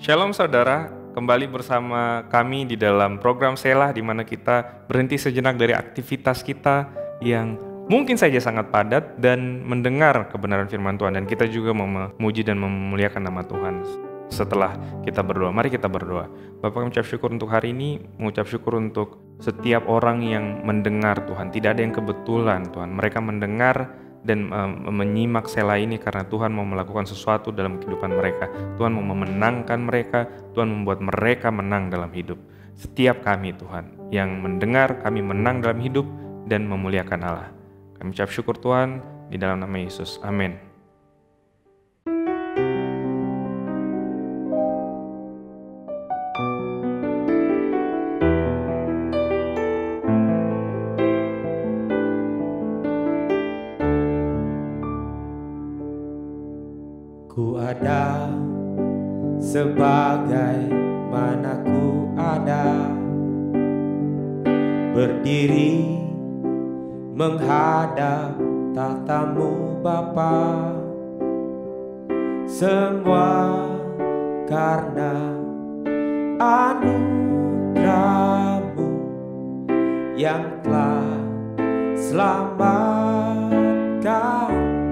Shalom saudara, kembali bersama kami di dalam program Selah di mana kita berhenti sejenak dari aktivitas kita yang mungkin saja sangat padat dan mendengar kebenaran firman Tuhan, dan kita juga memuji dan memuliakan nama Tuhan. Setelah kita berdoa, mari kita berdoa. Bapak, kami ucap syukur untuk hari ini, mengucap syukur untuk setiap orang yang mendengar Tuhan. Tidak ada yang kebetulan Tuhan, mereka mendengar dan menyimak Selah ini karena Tuhan mau melakukan sesuatu dalam kehidupan mereka. Tuhan mau memenangkan mereka, Tuhan membuat mereka menang dalam hidup. Setiap kami Tuhan yang mendengar, kami menang dalam hidup dan memuliakan Allah. Kami ucap syukur Tuhan di dalam nama Yesus. Amin. Ku ada sebagai mana ku ada, berdiri menghadap tatamu Bapa. Semua karena anugerah-Mu yang telah selamatkanku.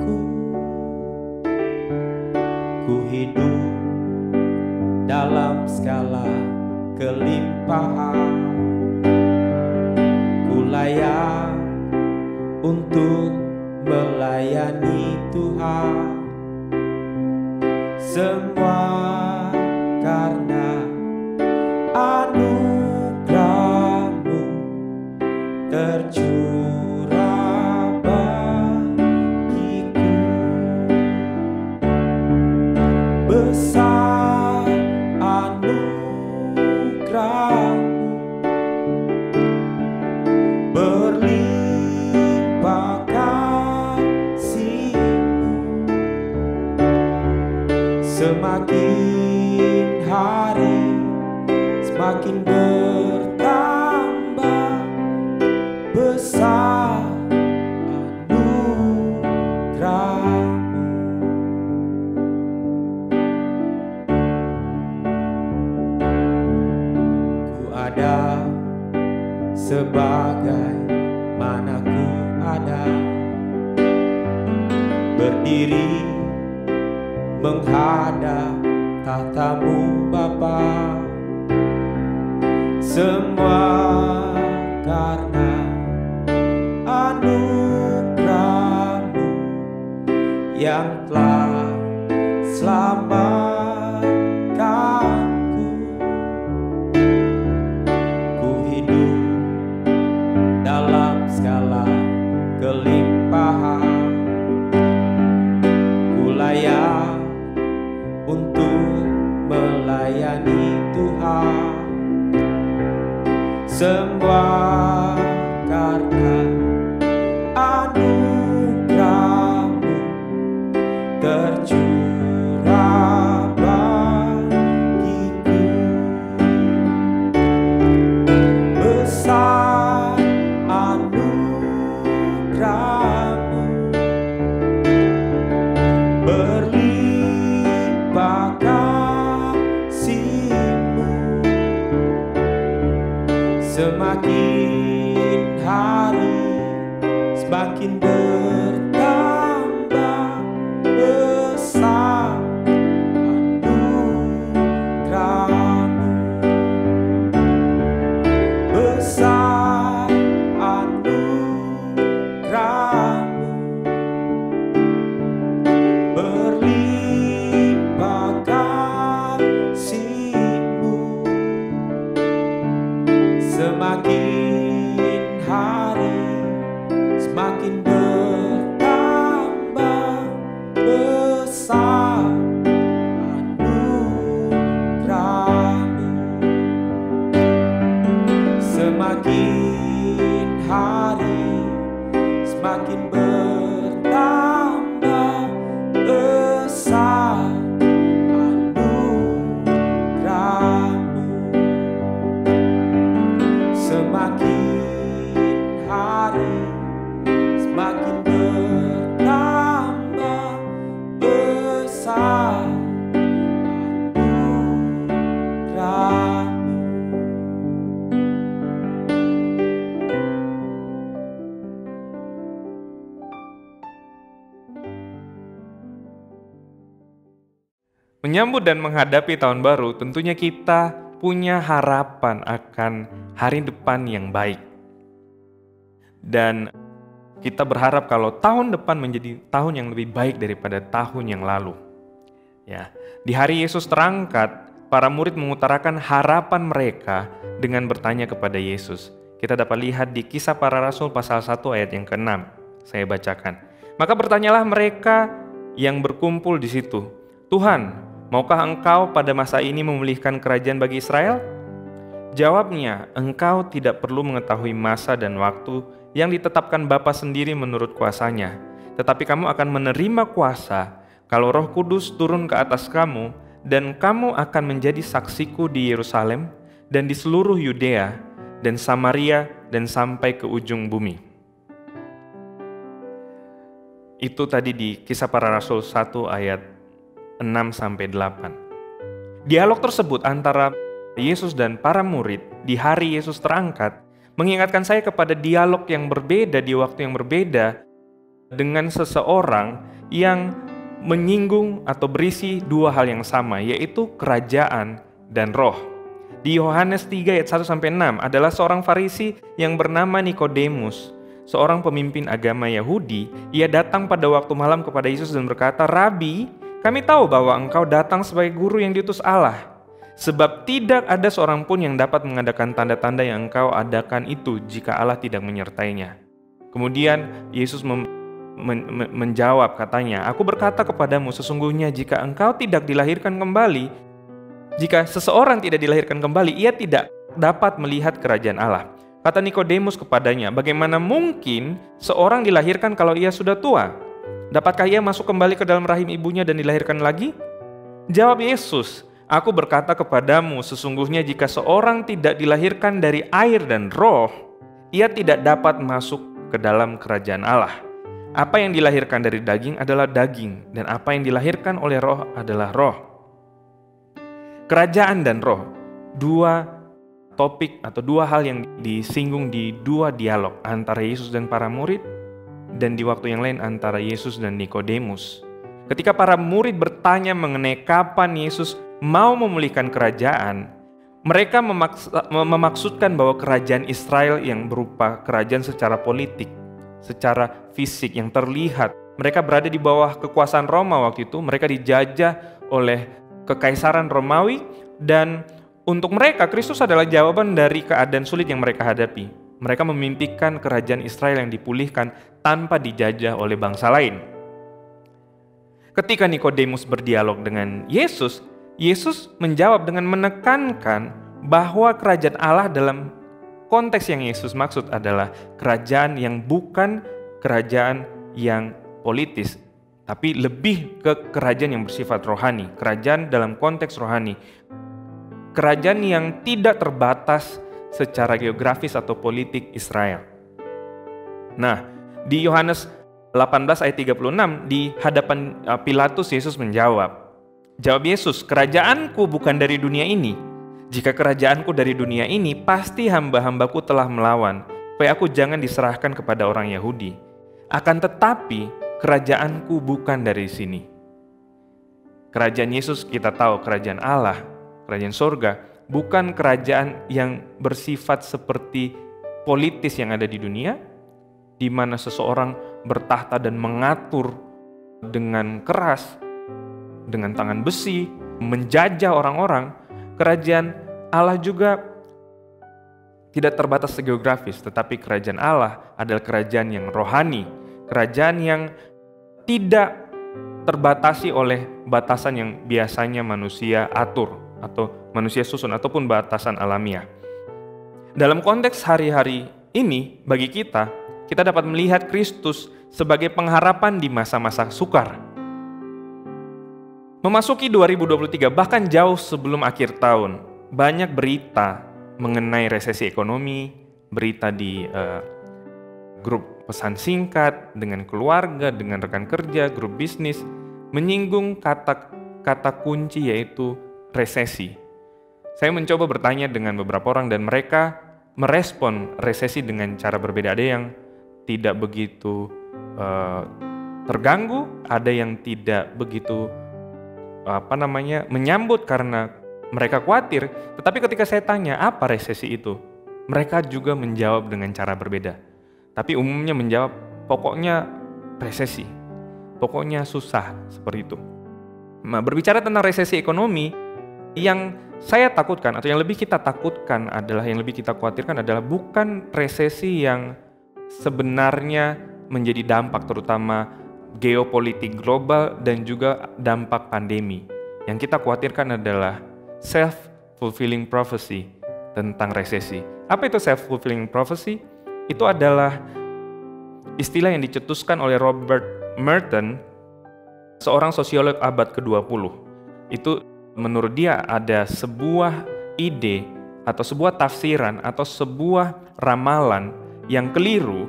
Ku hidup dalam segala kelimpahan, ku layak untuk melayani Tuhan. Semua karena anugerah-Mu tercurah bagiku. Besar anugerah-Mu, berlimpah kasih-Mu. Semakin hari semakin bertambah besar anugerah-Mu. Ada sebagai mana ku ada, berdiri menghadap tatamu Bapa. Semua karena anugerah-Mu yang telah selamatkanku. Ku hidup dalam segala kelimpahan, ku layak untuk melayani Tuhan. Semua karena anugerah-Mu tercurah bagiku. Besar anugerah-Mu, berlimpah kasih-Mu. Semakin hari semakin bertambah besar anugerah-Mu. Besar anugerah-Mu, berlimpah kasih-Mu. Semakin hari semakin bertambah besar anugerah-Mu. Semakin hari semakin bertambah besar anugerah-Mu. Semakin hari semakin bertambah besar anugerah-Mu. menyambut dan menghadapi tahun baru, tentunya kita punya harapan akan hari depan yang baik. Dan kita berharap kalau tahun depan menjadi tahun yang lebih baik daripada tahun yang lalu. Ya, di hari Yesus terangkat, para murid mengutarakan harapan mereka dengan bertanya kepada Yesus. Kita dapat lihat di Kisah Para Rasul pasal 1 ayat yang ke-6. Saya bacakan. Maka bertanyalah mereka yang berkumpul di situ, "Tuhan, maukah Engkau pada masa ini memulihkan kerajaan bagi Israel?" Jawabnya, "Engkau tidak perlu mengetahui masa dan waktu yang ditetapkan Bapa sendiri menurut kuasanya, tetapi kamu akan menerima kuasa kalau Roh Kudus turun ke atas kamu, dan kamu akan menjadi saksiku di Yerusalem dan di seluruh Yudea dan Samaria dan sampai ke ujung bumi." Itu tadi di Kisah Para Rasul 1 ayat 6-8. Dialog tersebut antara Yesus dan para murid di hari Yesus terangkat mengingatkan saya kepada dialog yang berbeda di waktu yang berbeda dengan seseorang yang menyinggung atau berisi dua hal yang sama, yaitu kerajaan dan roh. Di Yohanes 3 ayat 1-6 adalah seorang Farisi yang bernama Nikodemus, seorang pemimpin agama Yahudi. Ia datang pada waktu malam kepada Yesus dan berkata, "Rabi, kami tahu bahwa engkau datang sebagai guru yang diutus Allah. Sebab tidak ada seorang pun yang dapat mengadakan tanda-tanda yang engkau adakan itu jika Allah tidak menyertainya." Kemudian Yesus menjawab, katanya, "Aku berkata kepadamu, sesungguhnya jika engkau tidak dilahirkan kembali, jika seseorang tidak dilahirkan kembali, ia tidak dapat melihat kerajaan Allah." Kata Nikodemus kepadanya, "Bagaimana mungkin seorang dilahirkan kalau ia sudah tua? Dapatkah ia masuk kembali ke dalam rahim ibunya dan dilahirkan lagi?" Jawab Yesus, "Aku berkata kepadamu, sesungguhnya jika seorang tidak dilahirkan dari air dan roh, ia tidak dapat masuk ke dalam kerajaan Allah. Apa yang dilahirkan dari daging adalah daging, dan apa yang dilahirkan oleh roh adalah roh." Kerajaan dan roh, dua topik atau dua hal yang disinggung di dua dialog antara Yesus dan para murid, dan di waktu yang lain antara Yesus dan Nikodemus. Ketika para murid bertanya mengenai kapan Yesus mau memulihkan kerajaan, mereka memaksudkan bahwa kerajaan Israel yang berupa kerajaan secara politik, secara fisik yang terlihat. Mereka berada di bawah kekuasaan Roma waktu itu, mereka dijajah oleh kekaisaran Romawi, dan untuk mereka, Kristus adalah jawaban dari keadaan sulit yang mereka hadapi. Mereka memimpikan kerajaan Israel yang dipulihkan tanpa dijajah oleh bangsa lain. Ketika Nikodemus berdialog dengan Yesus, Yesus menjawab dengan menekankan bahwa kerajaan Allah dalam konteks yang Yesus maksud adalah kerajaan yang bukan kerajaan yang politis, tapi lebih ke kerajaan yang bersifat rohani, kerajaan dalam konteks rohani. Kerajaan yang tidak terbatas secara geografis atau politik Israel. Nah, di Yohanes 18 ayat 36 di hadapan Pilatus, Yesus menjawab. Jawab Yesus, "Kerajaanku bukan dari dunia ini. Jika kerajaanku dari dunia ini, pasti hamba-hambaku telah melawan, supaya aku jangan diserahkan kepada orang Yahudi. Akan tetapi, kerajaanku bukan dari sini." Kerajaan Yesus kita tahu, kerajaan Allah, kerajaan surga, bukan kerajaan yang bersifat seperti politis yang ada di dunia, di mana seseorang bertahta dan mengatur dengan keras, dengan tangan besi, menjajah orang-orang. Kerajaan Allah juga tidak terbatas geografis, tetapi kerajaan Allah adalah kerajaan yang rohani, kerajaan yang tidak terbatasi oleh batasan yang biasanya manusia atur atau manusia susun ataupun batasan alamiah. Dalam konteks hari-hari ini bagi kita dapat melihat Kristus sebagai pengharapan di masa-masa sukar. Memasuki 2023 bahkan jauh sebelum akhir tahun, banyak berita mengenai resesi ekonomi, berita di grup pesan singkat dengan keluarga, dengan rekan kerja, grup bisnis, menyinggung kata kunci yaitu resesi. Saya mencoba bertanya dengan beberapa orang dan mereka merespon resesi dengan cara berbeda. Ada yang tidak begitu terganggu, ada yang tidak begitu menyambut karena mereka khawatir. Tetapi ketika saya tanya apa resesi itu, mereka juga menjawab dengan cara berbeda. Tapi umumnya menjawab pokoknya resesi, pokoknya susah, seperti itu. Nah, berbicara tentang resesi ekonomi, yang saya takutkan atau yang lebih kita takutkan adalah, yang lebih kita khawatirkan adalah bukan resesi yang sebenarnya menjadi dampak terutama geopolitik global dan juga dampak pandemi. Yang kita khawatirkan adalah self-fulfilling prophecy tentang resesi. Apa itu self-fulfilling prophecy? Itu adalah istilah yang dicetuskan oleh Robert Merton, seorang sosiolog abad ke-20. Itu menurut dia ada sebuah ide atau sebuah tafsiran atau sebuah ramalan yang keliru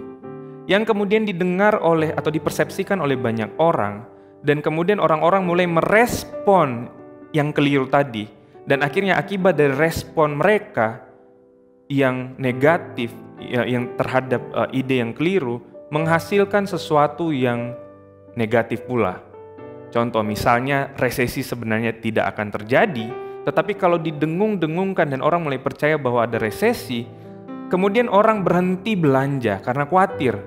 yang kemudian didengar oleh atau dipersepsikan oleh banyak orang, dan kemudian orang-orang mulai merespon yang keliru tadi. Dan akhirnya akibat dari respon mereka yang negatif yang terhadap ide yang keliru menghasilkan sesuatu yang negatif pula. Contoh misalnya resesi sebenarnya tidak akan terjadi, tetapi kalau didengung-dengungkan dan orang mulai percaya bahwa ada resesi, kemudian orang berhenti belanja karena khawatir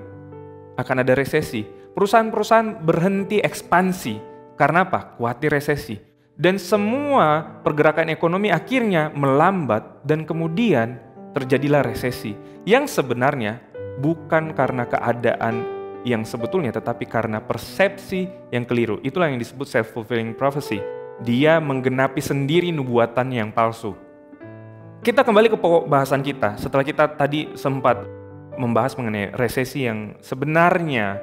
akan ada resesi. Perusahaan-perusahaan berhenti ekspansi karena apa? Khawatir resesi. Dan semua pergerakan ekonomi akhirnya melambat dan kemudian terjadilah resesi. Yang sebenarnya bukan karena keadaan yang sebetulnya, tetapi karena persepsi yang keliru. Itulah yang disebut self-fulfilling prophecy. Dia menggenapi sendiri nubuatan yang palsu. Kita kembali ke pokok bahasan kita. Setelah kita tadi sempat membahas mengenai resesi yang sebenarnya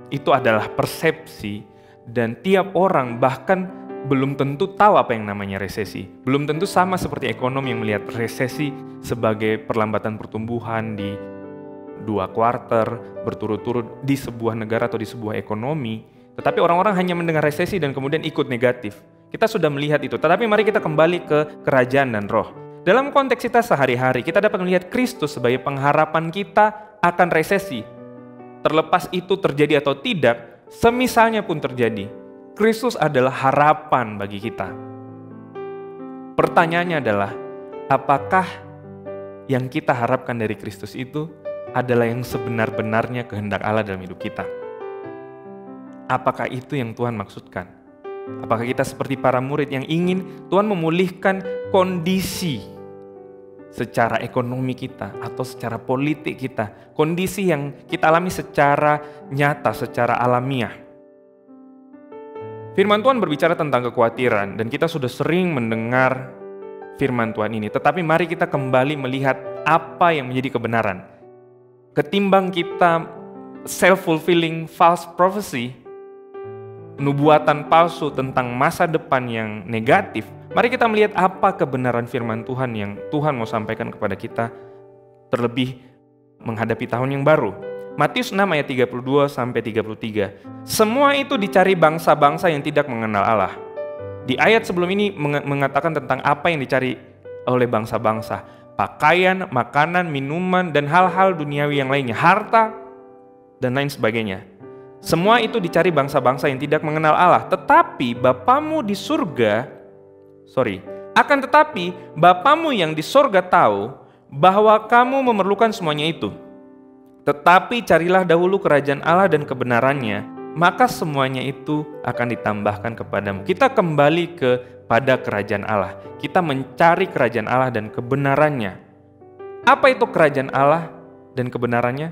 itu adalah persepsi, dan tiap orang bahkan belum tentu tahu apa yang namanya resesi. Belum tentu sama seperti ekonom yang melihat resesi sebagai perlambatan pertumbuhan di 2 kuarter berturut-turut di sebuah negara atau di sebuah ekonomi. Tetapi orang-orang hanya mendengar resesi dan kemudian ikut negatif. Kita sudah melihat itu. Tetapi mari kita kembali ke kerajaan dan roh. Dalam konteks kita sehari-hari, kita dapat melihat Kristus sebagai pengharapan kita akan resesi. Terlepas itu terjadi atau tidak, semisalnya pun terjadi, Kristus adalah harapan bagi kita. Pertanyaannya adalah, apakah yang kita harapkan dari Kristus itu adalah yang sebenar-benarnya kehendak Allah dalam hidup kita? Apakah itu yang Tuhan maksudkan? Apakah kita seperti para murid yang ingin Tuhan memulihkan kondisi secara ekonomi kita atau secara politik kita, kondisi yang kita alami secara nyata, secara alamiah? Firman Tuhan berbicara tentang kekhawatiran, dan kita sudah sering mendengar firman Tuhan ini. Tetapi mari kita kembali melihat apa yang menjadi kebenaran. Ketimbang kita self-fulfilling false prophecy, nubuatan palsu tentang masa depan yang negatif, mari kita melihat apa kebenaran firman Tuhan yang Tuhan mau sampaikan kepada kita, terlebih menghadapi tahun yang baru. Matius 6 ayat 32-33. Semua itu dicari bangsa-bangsa yang tidak mengenal Allah. Di ayat sebelum ini mengatakan tentang apa yang dicari oleh bangsa-bangsa. Pakaian, makanan, minuman, dan hal-hal duniawi yang lainnya. Harta, dan lain sebagainya. Semua itu dicari bangsa-bangsa yang tidak mengenal Allah. Tetapi Bapamu di surga, akan tetapi Bapamu yang di surga tahu bahwa kamu memerlukan semuanya itu. Tetapi carilah dahulu kerajaan Allah dan kebenarannya, maka semuanya itu akan ditambahkan kepadamu. Kita kembali kepada kerajaan Allah. Kita mencari kerajaan Allah dan kebenarannya. Apa itu kerajaan Allah dan kebenarannya?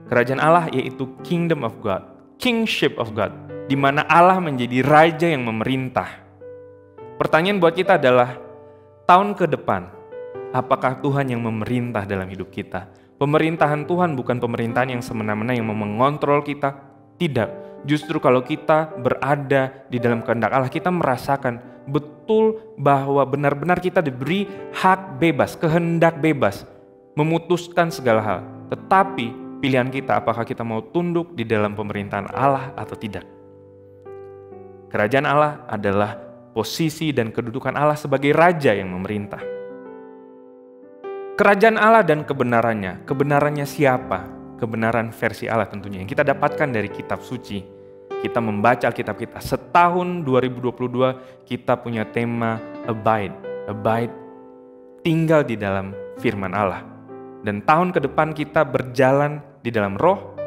Kerajaan Allah yaitu kingdom of God, kingship of God, di mana Allah menjadi raja yang memerintah. Pertanyaan buat kita adalah, tahun ke depan, apakah Tuhan yang memerintah dalam hidup kita? Pemerintahan Tuhan bukan pemerintahan yang semena-mena yang mengontrol kita. Tidak. Justru kalau kita berada di dalam kehendak Allah, kita merasakan betul bahwa benar-benar kita diberi hak bebas, kehendak bebas, memutuskan segala hal. Tetapi pilihan kita, apakah kita mau tunduk di dalam pemerintahan Allah atau tidak. Kerajaan Allah adalah posisi dan kedudukan Allah sebagai raja yang memerintah. Kerajaan Allah dan kebenarannya. Kebenarannya siapa? Kebenaran versi Allah tentunya, yang kita dapatkan dari kitab suci. kita membaca Alkitab kita. Setahun 2022 kita punya tema Abide. Abide, tinggal di dalam firman Allah. Dan tahun ke depan kita berjalan di dalam roh,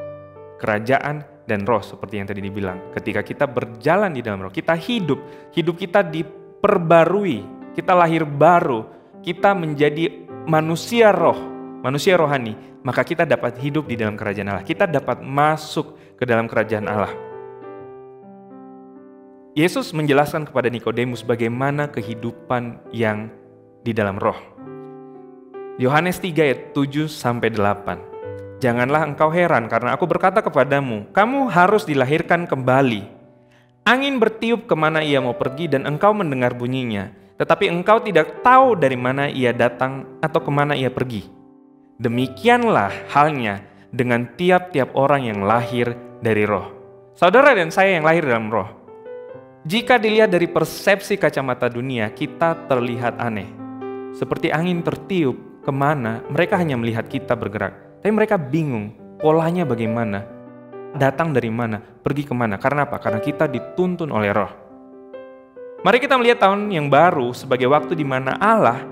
kerajaan, dan roh seperti yang tadi dibilang. Ketika kita berjalan di dalam roh, kita hidup kita diperbarui, kita lahir baru, kita menjadi manusia roh, manusia rohani, maka kita dapat hidup di dalam kerajaan Allah. Kita dapat masuk ke dalam kerajaan Allah. Yesus menjelaskan kepada Nikodemus bagaimana kehidupan yang di dalam roh. Yohanes 3 ayat 7-8. Janganlah engkau heran karena aku berkata kepadamu, kamu harus dilahirkan kembali. Angin bertiup kemana ia mau pergi dan engkau mendengar bunyinya, tetapi engkau tidak tahu dari mana ia datang atau kemana ia pergi. Demikianlah halnya dengan tiap-tiap orang yang lahir dari roh. Saudara dan saya yang lahir dalam roh. Jika dilihat dari persepsi kacamata dunia, kita terlihat aneh. Seperti angin tertiup kemana, mereka hanya melihat kita bergerak. Tapi mereka bingung, polanya bagaimana, datang dari mana, pergi kemana. Karena apa? Karena kita dituntun oleh roh. Mari kita melihat tahun yang baru sebagai waktu di mana Allah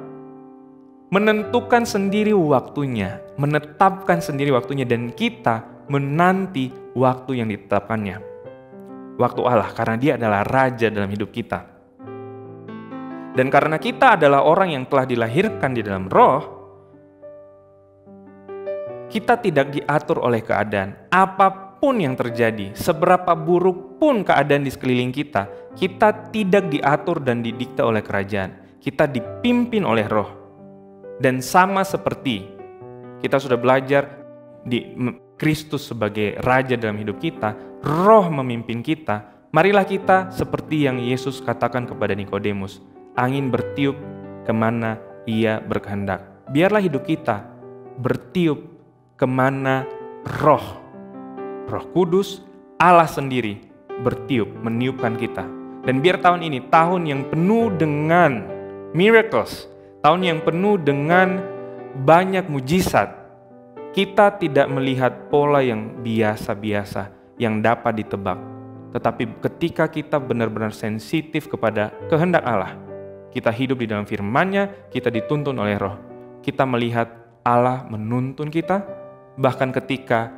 menentukan sendiri waktunya, menetapkan sendiri waktunya, dan kita menanti waktu yang ditetapkannya. Waktu Allah, karena Dia adalah Raja dalam hidup kita. Dan karena kita adalah orang yang telah dilahirkan di dalam roh, kita tidak diatur oleh keadaan. Apapun yang terjadi, seberapa buruk pun keadaan di sekeliling kita, kita tidak diatur dan didikte oleh kerajaan. Kita dipimpin oleh roh. Dan sama seperti kita sudah belajar di Kristus sebagai Raja dalam hidup kita, roh memimpin kita. Marilah kita seperti yang Yesus katakan kepada Nikodemus, angin bertiup kemana ia berkehendak. Biarlah hidup kita bertiup kemana roh Kudus, Allah sendiri bertiup, meniupkan kita. Dan biar tahun ini tahun yang penuh dengan miracles, tahun yang penuh dengan banyak mujizat. Kita tidak melihat pola yang biasa-biasa yang dapat ditebak. Tetapi ketika kita benar-benar sensitif kepada kehendak Allah, kita hidup di dalam firman-Nya, kita dituntun oleh roh. Kita melihat Allah menuntun kita, bahkan ketika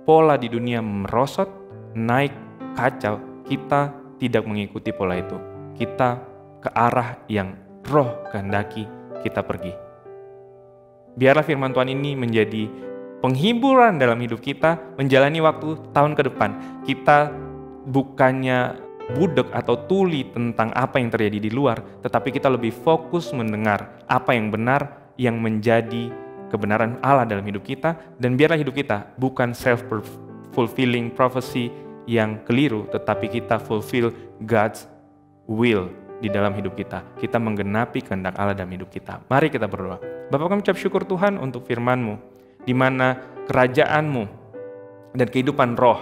pola di dunia merosot, naik, kacau, kita tidak mengikuti pola itu. Kita ke arah yang roh kehendaki kita pergi. Biarlah firman Tuhan ini menjadi penghiburan dalam hidup kita, menjalani waktu tahun ke depan. Kita bukannya budek atau tuli tentang apa yang terjadi di luar, tetapi kita lebih fokus mendengar apa yang benar, yang menjadi kebenaran Allah dalam hidup kita. Dan biarlah hidup kita bukan self-fulfilling prophecy yang keliru, tetapi kita fulfill God's will di dalam hidup kita. Kita menggenapi kehendak Allah dalam hidup kita. Mari kita berdoa. Bapa, kami ucap syukur Tuhan untuk firman-Mu, di mana kerajaan-Mu dan kehidupan roh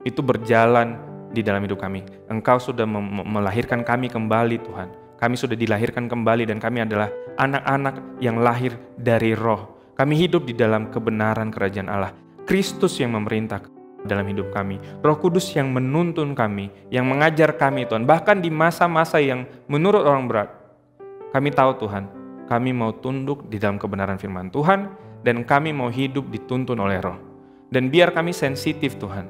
itu berjalan di dalam hidup kami. Engkau sudah melahirkan kami kembali Tuhan. Kami sudah dilahirkan kembali dan kami adalah anak-anak yang lahir dari roh. Kami hidup di dalam kebenaran kerajaan Allah. Kristus yang memerintah dalam hidup kami. Roh Kudus yang menuntun kami, yang mengajar kami Tuhan. Bahkan di masa-masa yang menurut orang berat, kami tahu Tuhan, kami mau tunduk di dalam kebenaran firman Tuhan, dan kami mau hidup dituntun oleh roh. Dan biar kami sensitif Tuhan,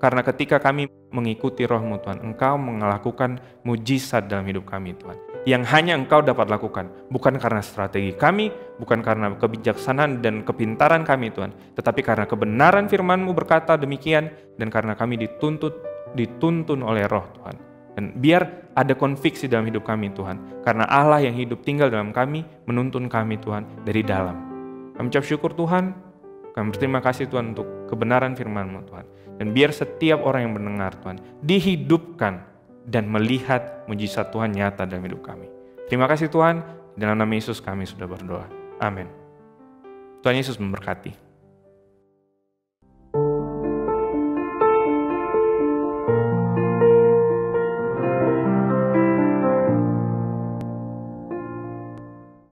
karena ketika kami mengikuti roh-Mu Tuhan, Engkau melakukan mujizat dalam hidup kami Tuhan, yang hanya Engkau dapat lakukan, bukan karena strategi kami, bukan karena kebijaksanaan dan kepintaran kami Tuhan, tetapi karena kebenaran firman-Mu berkata demikian, dan karena kami dituntun oleh roh Tuhan. Dan biar ada konviksi dalam hidup kami Tuhan, karena Allah yang hidup tinggal dalam kami, menuntun kami Tuhan dari dalam. Kami ucap syukur Tuhan, kami berterima kasih Tuhan untuk kebenaran firman-Mu Tuhan. Dan biar setiap orang yang mendengar Tuhan dihidupkan dan melihat mujizat Tuhan nyata dalam hidup kami. Terima kasih Tuhan, dalam nama Yesus kami sudah berdoa. Amin. Tuhan Yesus memberkati.